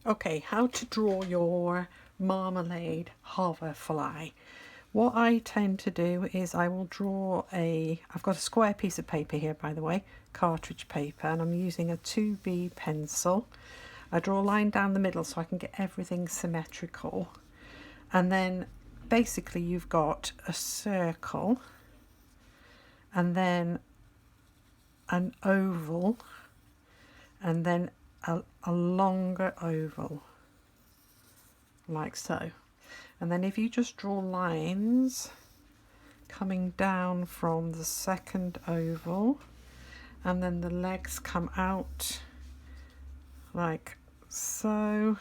Okay, how to draw your Marmalade Hoverfly. What I tend to do is I will draw I've got a square piece of paper here, by the way, cartridge paper, and I'm using a 2B pencil. I draw a line down the middle so I can get everything symmetrical. And then basically you've got a circle and then an oval and then a longer oval, like so. And then if you just draw lines coming down from the second oval, and then the legs come out like so.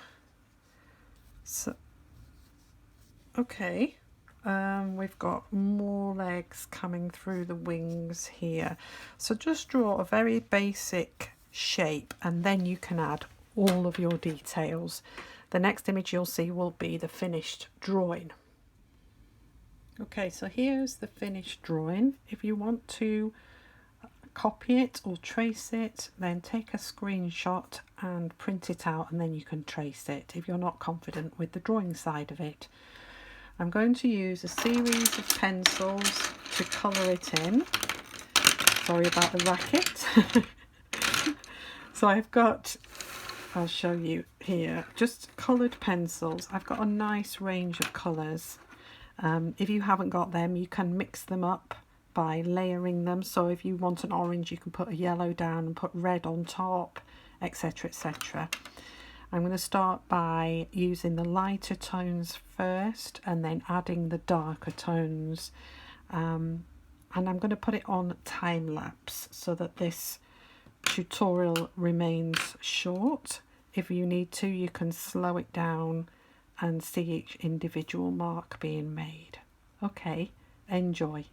Okay, we've got more legs coming through the wings here. So just draw a very basic shape and then you can add all of your details. The next image you'll see will be the finished drawing. Okay, so here's the finished drawing. If you want to copy it or trace it, then take a screenshot and print it out, and then you can trace it if you're not confident with the drawing side of it. I'm going to use a series of pencils to colour it in. Sorry about the racket. So I've got, I'll show you here, just coloured pencils. I've got a nice range of colours. If you haven't got them, you can mix them up by layering them. So if you want an orange, you can put a yellow down and put red on top, etc, etc. I'm going to start by using the lighter tones first and then adding the darker tones. And I'm going to put it on time lapse so that this tutorial remains short. If you need to, you can slow it down and see each individual mark being made. Okay, enjoy.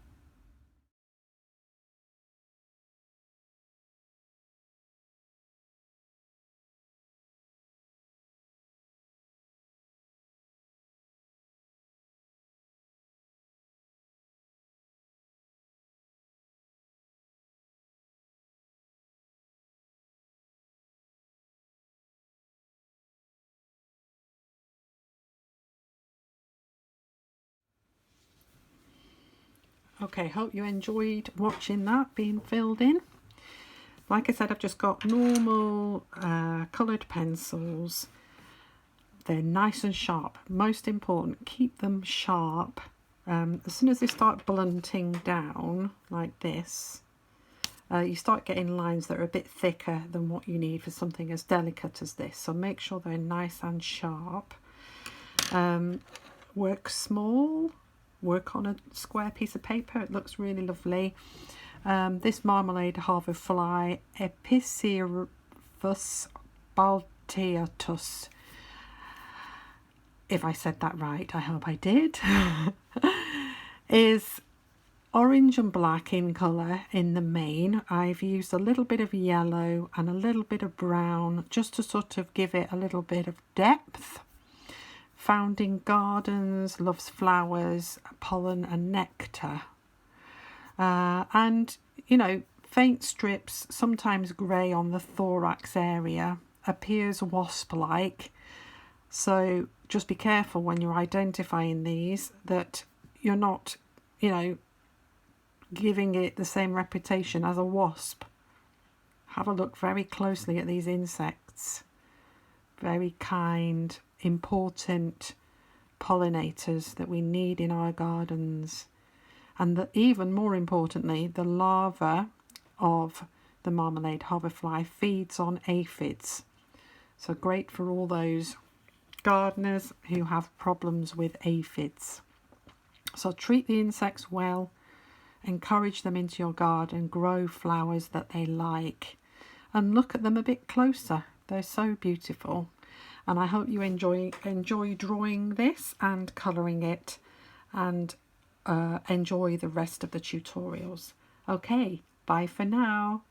Okay, hope you enjoyed watching that being filled in. Like I said, I've just got normal coloured pencils. They're nice and sharp. Most important, keep them sharp. As soon as they start blunting down like this, you start getting lines that are a bit thicker than what you need for something as delicate as this. So make sure they're nice and sharp. Work small. Work on a square piece of paper. It looks really lovely. This Marmalade Hoverfly, Episyrphus balteatus. If I said that right, I hope I did. Is orange and black in colour in the main. I've used a little bit of yellow and a little bit of brown just to sort of give it a little bit of depth. Found in gardens, loves flowers, pollen and nectar. And, you know, faint strips, sometimes grey on the thorax area, appears wasp-like. So just be careful when you're identifying these that you're not, you know, giving it the same reputation as a wasp. Have a look very closely at these insects. Very kind, important pollinators that we need in our gardens. And even more importantly, the larva of the Marmalade Hoverfly feeds on aphids. So great for all those gardeners who have problems with aphids. So treat the insects well, encourage them into your garden, grow flowers that they like, and look at them a bit closer. They're so beautiful. And I hope you enjoy drawing this and colouring it, and enjoy the rest of the tutorials. Okay, bye for now.